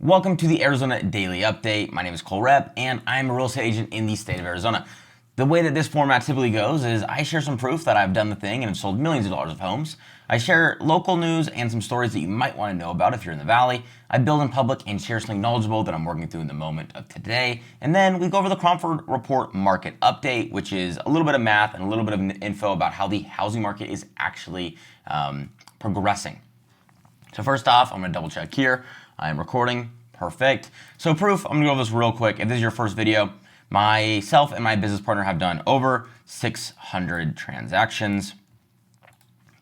Welcome to the Arizona Daily Update. My name is Repp, and I'm a real estate agent in the state of Arizona. The way that this format typically goes is I share some proof that I've done the thing and have sold millions of dollars of homes. I share local news and some stories that you might want to know about if you're in the Valley. I build in public and share something knowledgeable that I'm working through in the moment of today. And then we go over the Cromford Report Market Update, which is a little bit of math and a little bit of info about how the housing market is actually progressing. So first off, I'm going to double check here. I am recording. Perfect. So proof, I'm going to go over this real quick. If this is your first video, myself and my business partner have done over 600 transactions.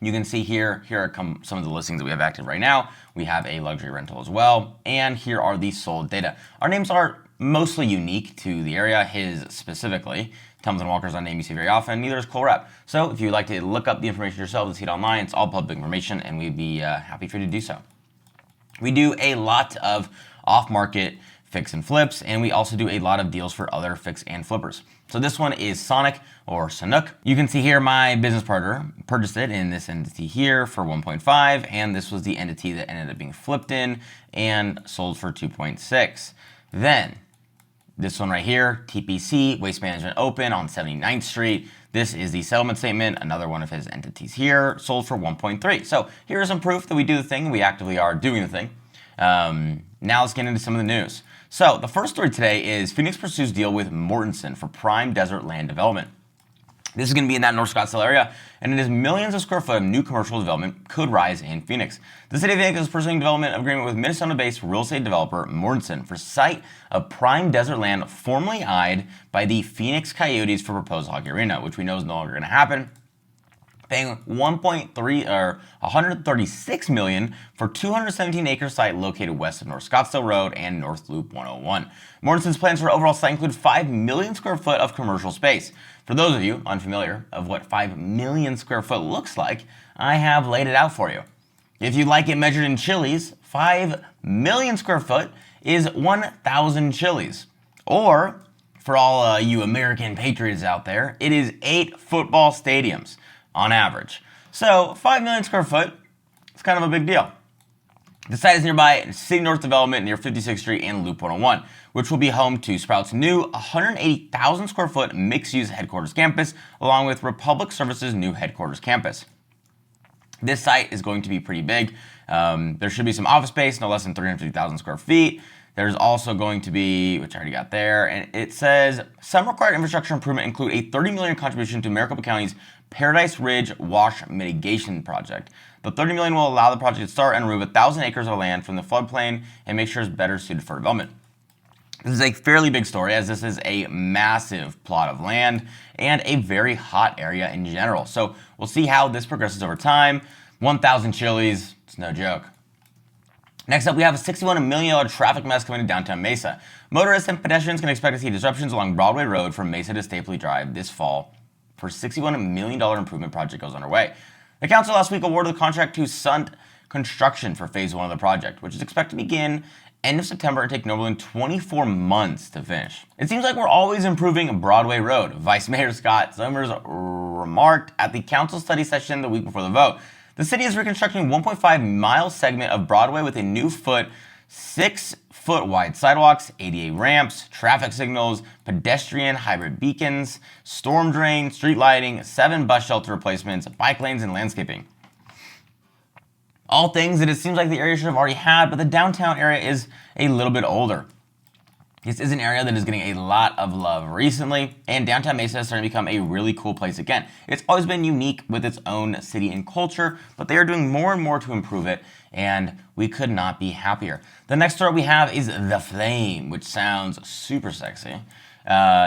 You can see here are some of the listings that we have active right now. We have a luxury rental as well. And here are the sold data. Our names are mostly unique to the area, his specifically. Templeton Walker's not a name you see very often, neither is Repp. So if you'd like to look up the information yourself and see it online, it's all public information, and we'd be happy for you to do so. We do a lot of off-market fix and flips, and we also do a lot of deals for other fix and flippers. So this one is Sonic or Sanuk. You can see here my business partner purchased it in this entity here for 1.5, and this was the entity that ended up being flipped in and sold for 2.6. Then this one right here, TPC, Waste Management Open on 79th Street. This is the settlement statement, another one of his entities here, sold for 1.3. So here is some proof that we do the thing, and we actively are doing the thing. Now let's get into some of the news. So the first story today is Phoenix pursues deal with Mortensen for prime desert land development. This is going to be in that North Scottsdale area, and it is millions of square foot of new commercial development could rise in Phoenix. The city of Phoenix is pursuing development agreement with Minnesota-based real estate developer Mortensen for site of prime desert land formerly eyed by the Phoenix Coyotes for proposed hockey arena, which we know is no longer going to happen. Paying $136 million for 217-acre site located west of North Scottsdale Road and North Loop 101. Mortensen's plans for overall site include 5 million square foot of commercial space. For those of you unfamiliar of what 5 million square foot looks like, I have laid it out for you. If you'd like it measured in chilies, 5 million square foot is 1,000 chilies. Or, for all you American patriots out there, it is 8 football stadiums on average. So 5 million square foot, it's kind of a big deal. The site is nearby City North Development near 56th Street and Loop 101, which will be home to Sprout's new 180,000 square foot mixed-use headquarters campus, along with Republic Services' new headquarters campus. This site is going to be pretty big. There should be some office space, no less than 350,000 square feet. There's also going to be, which I already got there, and it says some required infrastructure improvement include a $30 million contribution to Maricopa County's Paradise Ridge Wash Mitigation Project. The $30 million will allow the project to start and remove 1,000 acres of land from the floodplain and make sure it's better suited for development. This is a fairly big story, as this is a massive plot of land and a very hot area in general. So we'll see how this progresses over time. 1,000 chilies, it's no joke. Next up, we have a $61 million traffic mess coming to downtown Mesa. Motorists and pedestrians can expect to see disruptions along Broadway Road from Mesa to Stapley Drive this fall for $61 million improvement project goes underway. The council last week awarded the contract to Sunt Construction for phase 1 of the project, which is expected to begin end of September and take no more than 24 months to finish. It seems like we're always improving Broadway Road, Vice Mayor Scott Summers remarked at the council study session the week before the vote. The city is reconstructing a 1.5-mile segment of Broadway with a new 6-foot wide sidewalks, ADA ramps, traffic signals, pedestrian hybrid beacons, storm drain, street lighting, 7 bus shelter replacements, bike lanes, and landscaping. All things that it seems like the area should have already had, but the downtown area is a little bit older. This is an area that is getting a lot of love recently, and downtown Mesa is starting to become a really cool place again. It's always been unique with its own city and culture, but they are doing more and more to improve it, and we could not be happier. The next story we have is The Flame, which sounds super sexy.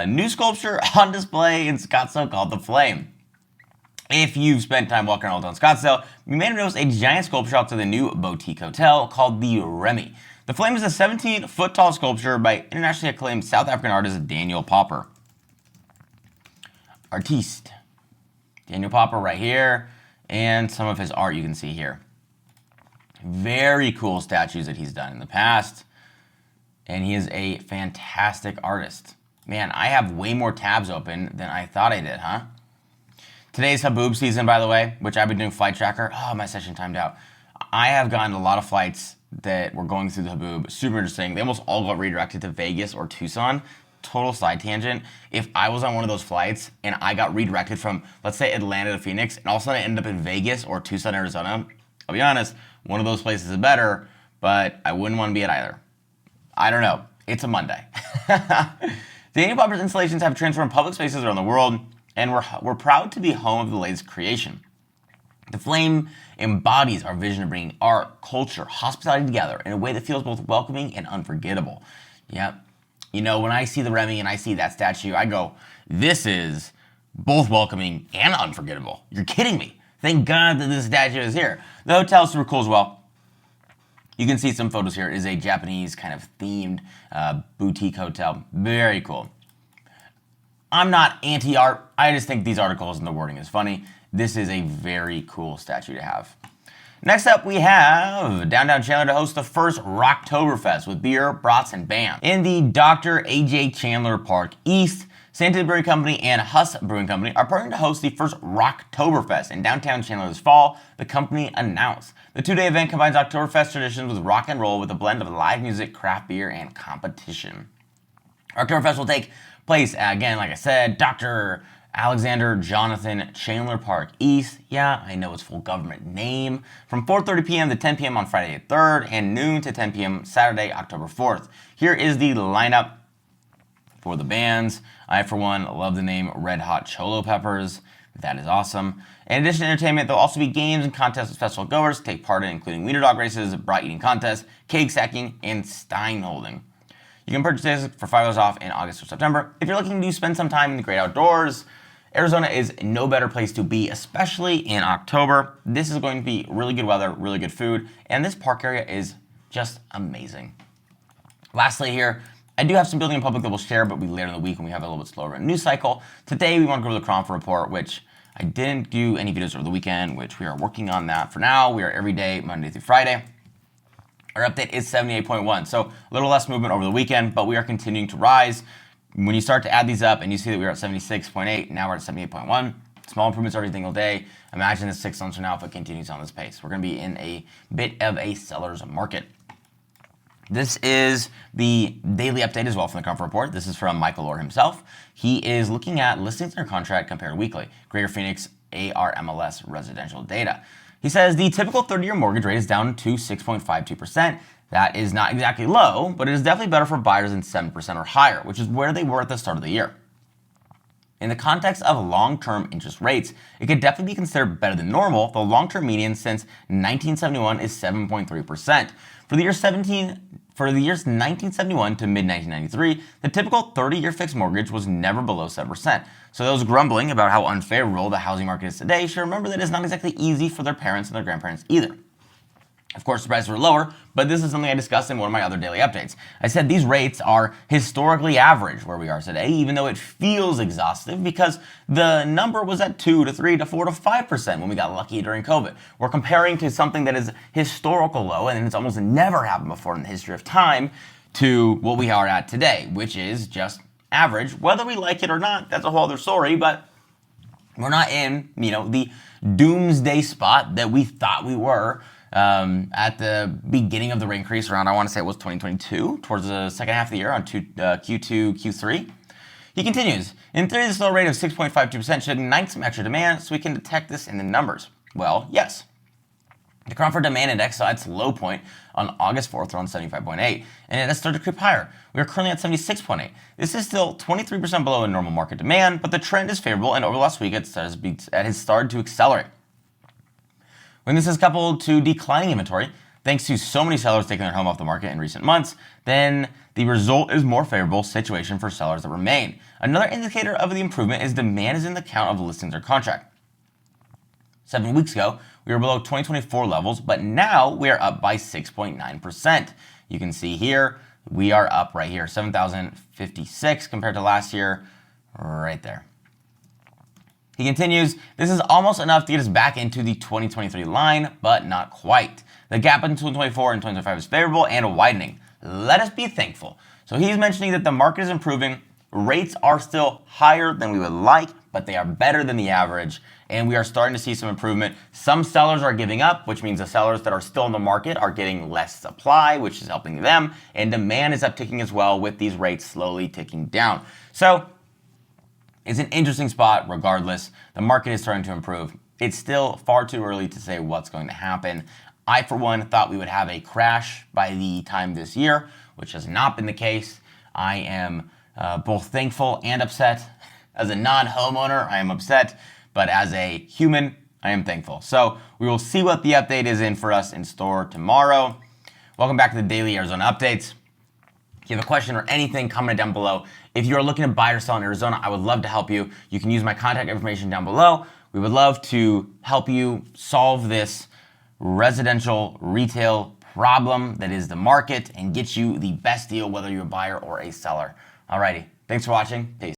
New sculpture on display in Scottsdale called The Flame. If you've spent time walking around downtown Scottsdale, you may have noticed a giant sculpture out to the new boutique hotel called the Remy. The Flame is a 17-foot tall sculpture by internationally acclaimed South African artist Daneil Popper. Artiste. Daneil Popper right here, and some of his art you can see here. Very cool statues that he's done in the past, and he is a fantastic artist. Man, I have way more tabs open than I thought I did, huh? Today's Haboob season, by the way, which I've been doing flight tracker. Oh, my session timed out. I have gotten a lot of flights that were going through the Haboob, super interesting. They almost all got redirected to Vegas or Tucson. Total side tangent. If I was on one of those flights and I got redirected from, let's say, Atlanta to Phoenix, and all of a sudden I ended up in Vegas or Tucson, Arizona, I'll be honest, one of those places is better, but I wouldn't want to be at either. I don't know. It's a Monday. Daneil Popper's installations have transformed public spaces around the world, and we're proud to be home of the latest creation. The flame embodies our vision of bringing art, culture, hospitality together in a way that feels both welcoming and unforgettable. Yeah. You know, when I see the Remy and I see that statue, I go, this is both welcoming and unforgettable. You're kidding me. Thank God that this statue is here. The hotel is super cool as well. You can see some photos here. It is a Japanese kind of themed boutique hotel. Very cool. I'm not anti-art. I just think these articles and the wording is funny. This is a very cool statue to have. Next up, we have downtown Chandler to host the first Rocktoberfest with beer, brats, and bands. In the Dr. A.J. Chandler Park East, Santa Brewing Company and Huss Brewing Company are partnering to host the first Rocktoberfest in downtown Chandler this fall, the company announced. The two-day event combines Oktoberfest traditions with rock and roll with a blend of live music, craft beer, and competition. Oktoberfest will take place, again, like I said, Dr. Alexander Jonathan Chandler Park East. Yeah, I know its full government name. From 4:30 p.m. to 10 p.m. on Friday the 3rd and noon to 10 p.m. Saturday, October 4th. Here is the lineup for the bands. I, for one, love the name Red Hot Cholo Peppers. That is awesome. In addition to entertainment, there'll also be games and contests with festival goers to take part in, including wiener dog races, brat eating contests, cake stacking, and stein holding. You can purchase this for $5 off in August or September. If you're looking to spend some time in the great outdoors, Arizona is no better place to be, especially in October. This is going to be really good weather, really good food, and this park area is just amazing. Lastly here, I do have some building in public that we'll share, but we later in the week when we have a little bit slower news cycle. Today we want to go over the Cronford Report, which I didn't do any videos over the weekend, which we are working on that for now. We are every day, Monday through Friday. Our update is 78.1, so a little less movement over the weekend, but we are continuing to rise. When you start to add these up and you see that we are at 76.8, now we're at 78.1, small improvements every single day. Imagine this 6 months from now if it continues on this pace. We're going to be in a bit of a seller's market. This is the daily update as well from the Cronford Report. This is from Michael Orr himself. He is looking at listings under contract compared weekly, Greater Phoenix ARMLS residential data. He says the typical 30-year mortgage rate is down to 6.52%. That is not exactly low, but it is definitely better for buyers than 7% or higher, which is where they were at the start of the year. In the context of long-term interest rates, it could definitely be considered better than normal. The long-term median since 1971 is 7.3%. For the years 1971 to mid-1993, the typical 30-year fixed mortgage was never below 7%. So those grumbling about how unfavorable the housing market is today should remember that it's not exactly easy for their parents and their grandparents either. Of course, the prices were lower, but this is something I discussed in one of my other daily updates. I said these rates are historically average where we are today, even though it feels exhaustive because the number was at 2 to 3 to 4 to 5% when we got lucky during COVID. We're comparing to something that is historical low, and it's almost never happened before in the history of time, to what we are at today, which is just average. Whether we like it or not, that's a whole other story, but we're not in, the doomsday spot that we thought we were at the beginning of the rate increase around, I want to say it was 2022, towards the second half of the year on Q2, Q3. He continues, in theory, the slow rate of 6.52% should ignite some extra demand so we can detect this in the numbers. Well, yes. The Cronford Demand Index saw its low point on August 4th around 75.8, and it has started to creep higher. We are currently at 76.8. This is still 23% below in normal market demand, but the trend is favorable, and over the last week it has started to accelerate. When this is coupled to declining inventory, thanks to so many sellers taking their home off the market in recent months, then the result is more favorable situation for sellers that remain. Another indicator of the improvement is demand is in the count of listings or contract. 7 weeks ago, we were below 2024 levels, but now we are up by 6.9%. You can see here, we are up right here, 7,056 compared to last year, right there. He continues, this is almost enough to get us back into the 2023 line, but not quite. The gap between 2024 and 2025 is favorable and widening. Let us be thankful. So he's mentioning that the market is improving, rates are still higher than we would like, but they are better than the average, and we are starting to see some improvement. Some sellers are giving up, which means the sellers that are still in the market are getting less supply, which is helping them, and demand is upticking as well with these rates slowly ticking down. So it's an interesting spot regardless. The market is starting to improve. It's still far too early to say what's going to happen. I, for one, thought we would have a crash by the time this year, which has not been the case. I am both thankful and upset. As a non-homeowner, I am upset, but as a human, I am thankful. So we will see what the update is in for us in store tomorrow. Welcome back to the Daily Arizona Updates. If you have a question or anything, comment down below. If you are looking to buy or sell in Arizona, I would love to help you. You can use my contact information down below. We would love to help you solve this residential retail problem that is the market and get you the best deal, whether you're a buyer or a seller. Alrighty, thanks for watching. Peace.